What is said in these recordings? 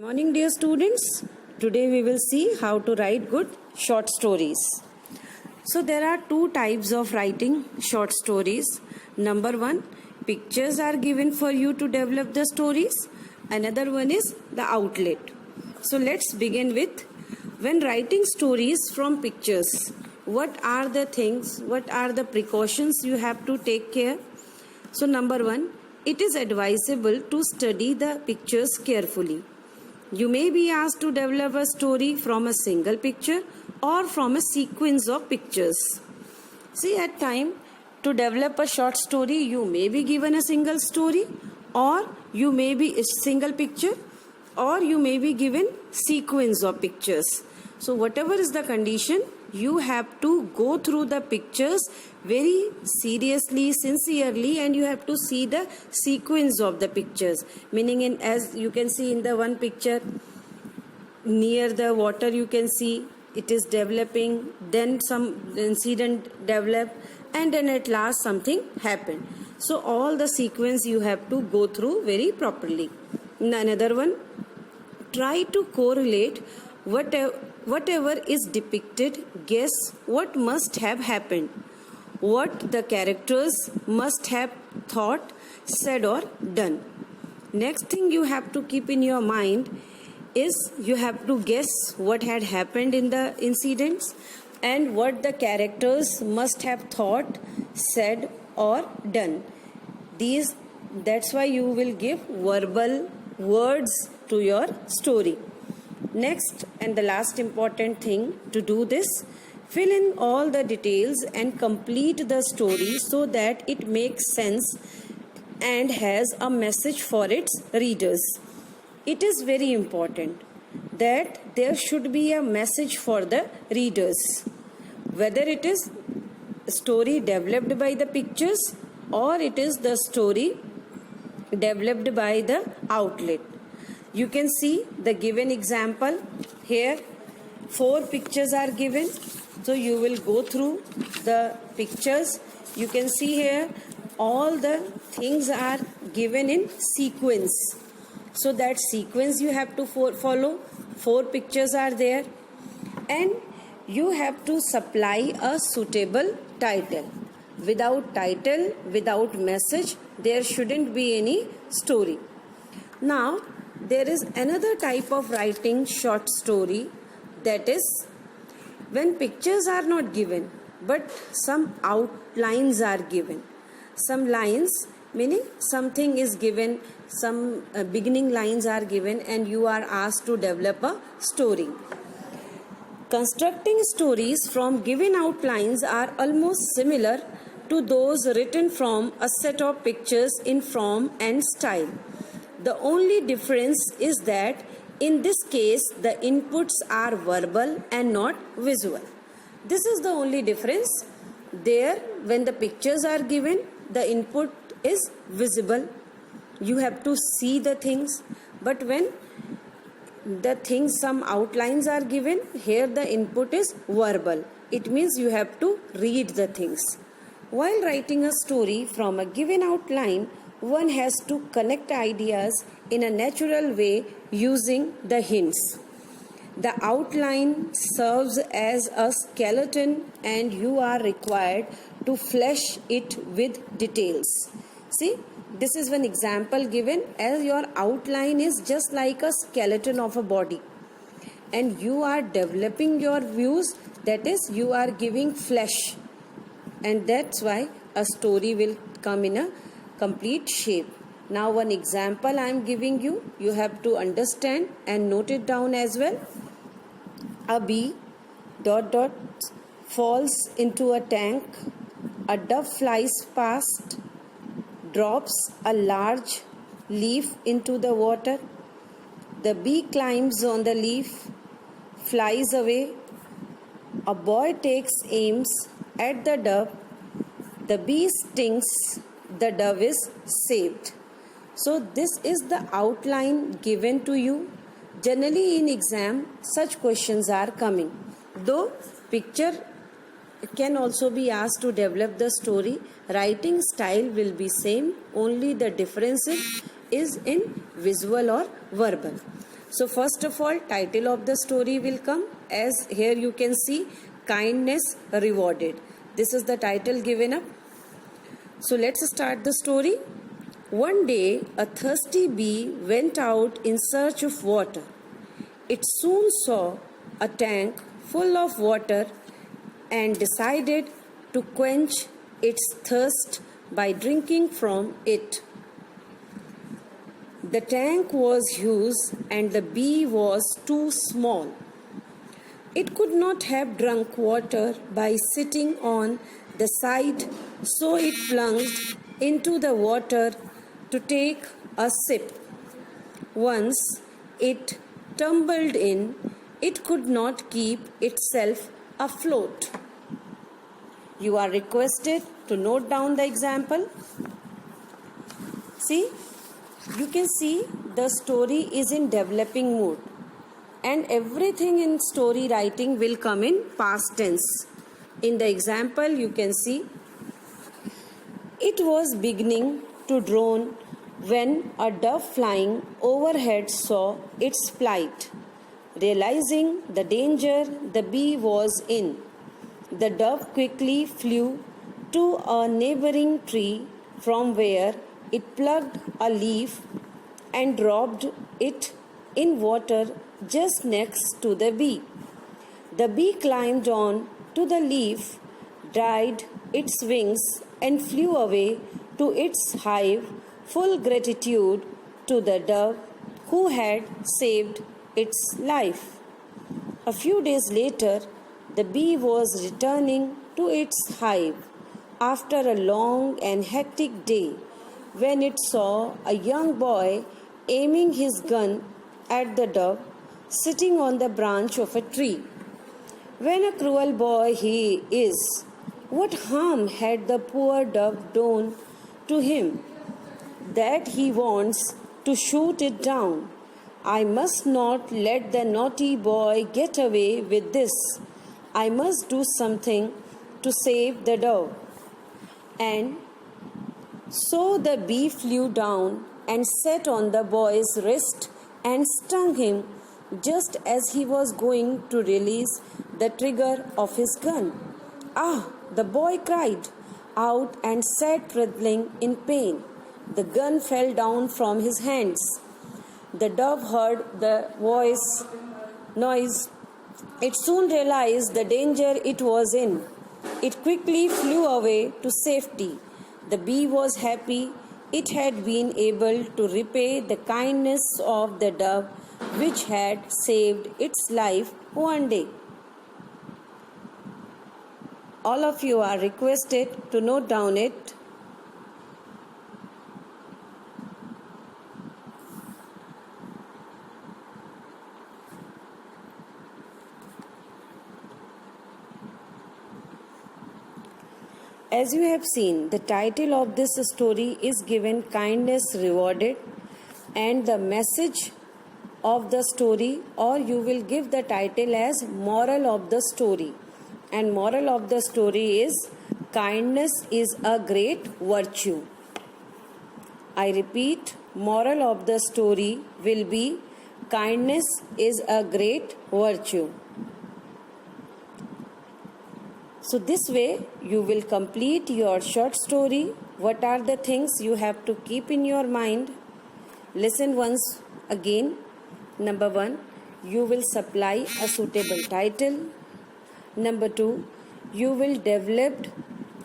Morning dear students, today we will see how to write good short stories. So there are two types of writing short stories. Number one, pictures are given for you to develop the stories. Another one is the outlet. So let's begin with when writing stories from pictures. What are the things, what are the precautions you have to take care? So number one, it is advisable to study the pictures carefully. You may be asked to develop a story from a single picture or from a sequence of pictures. See, at time to develop a short story, you may be given a single story, or you may be a single picture, or you may be given sequence of pictures. So whatever is the condition, you have to go through the pictures very seriously, sincerely, and you have to see the sequence of the pictures. Meaning, as you can see in the one picture, near the water you can see it is developing, then some incident developed, and then at last something happened. So all the sequence you have to go through very properly. Another one, try to correlate whatever is depicted. Guess what must have happened, what the characters must have thought, said or done. Next thing you have to keep in your mind is you have to guess what had happened in the incidents and what the characters must have thought, said or done. That's why you will give verbal words to your story. Next and the last important thing to do this, fill in all the details and complete the story so that it makes sense and has a message for its readers. It is very important that there should be a message for the readers, whether it is a story developed by the pictures or it is the story developed by the outlet. You can see the given example here. 4 pictures are given. So you will go through the pictures. You can see here all the things are given in sequence. So that sequence you have to follow. 4 pictures are there. And you have to supply a suitable title. Without message, there shouldn't be any story. Now, there is another type of writing short story, that is when pictures are not given but some outlines are given. Some lines, meaning something is given, some beginning lines are given and you are asked to develop a story. Constructing stories from given outlines are almost similar to those written from a set of pictures in form and style. The only difference is that in this case the inputs are verbal and not visual. This is the only difference. There, when the pictures are given, the input is visible. You have to see the things. But when the things, some outlines are given, here the input is verbal. It means you have to read the things. While writing a story from a given outline, one has to connect ideas in a natural way using the hints. The outline serves as a skeleton and you are required to flesh it with details. See, this is one example given, as your outline is just like a skeleton of a body and you are developing your views, that is, you are giving flesh, and that's why a story will come in a complete shape. Now one example I am giving you. You have to understand and note it down as well. A bee ... falls into a tank. A dove flies past, drops a large leaf into the water. The bee climbs on the leaf, flies away. A boy takes aims at the dove. The bee stings. The dove is saved. So this is the outline given to you. Generally in exam, such questions are coming. Though picture can also be asked to develop the story, writing style will be same, only the difference is in visual or verbal. So first of all, title of the story will come, as here you can see, kindness rewarded. This is the title given up. So let's start the story. One day, a thirsty bee went out in search of water. It soon saw a tank full of water and decided to quench its thirst by drinking from it. The tank was huge and the bee was too small. It could not have drunk water by sitting on the side, so it plunged into the water to take a sip. Once it tumbled in, it could not keep itself afloat. You are requested to note down the example. See, you can see the story is in developing mood, and everything in story writing will come in past tense. In the example, you can see it was beginning to drone when a dove flying overhead saw its plight. Realizing the danger the bee was in, the dove quickly flew to a neighboring tree from where it plucked a leaf and dropped it in water just next to the bee. The bee climbed on to the leaf, dried its wings, and flew away to its hive, full gratitude to the dove who had saved its life. A few days later, the bee was returning to its hive after a long and hectic day when it saw a young boy aiming his gun at the dove sitting on the branch of a tree. When a cruel boy he is, what harm had the poor dove done to him that he wants to shoot it down? I must not let the naughty boy get away with this. I must do something to save the dove. And so the bee flew down and sat on the boy's wrist and stung him just as he was going to release the trigger of his gun. Ah! The boy cried out and sat writhing in pain. The gun fell down from his hands. The dove heard the noise. It soon realized the danger it was in. It quickly flew away to safety. The bee was happy it had been able to repay the kindness of the dove which had saved its life one day. All of you are requested to note down it. As you have seen, the title of this story is given Kindness Rewarded, and the message of the story, or you will give the title as Moral of the Story. And moral of the story is kindness is a great virtue. I repeat, moral of the story will be kindness is a great virtue. So this way you will complete your short story. What are the things you have to keep in your mind? Listen once again. Number 1, you will supply a suitable title. Number 2, you will develop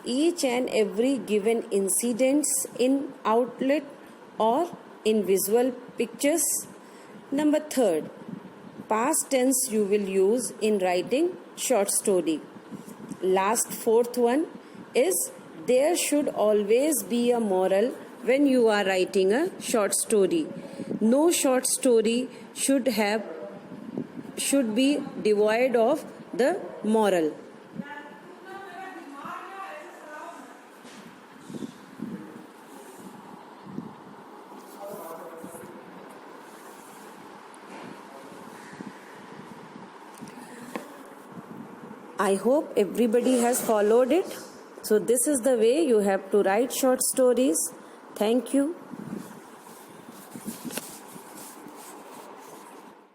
each and every given incidents in outlet or in visual pictures. Number 3, past tense you will use in writing short story. Last 4th one is there should always be a moral when you are writing a short story. No short story should be devoid of the moral. I hope everybody has followed it. So this is the way you have to write short stories. Thank you.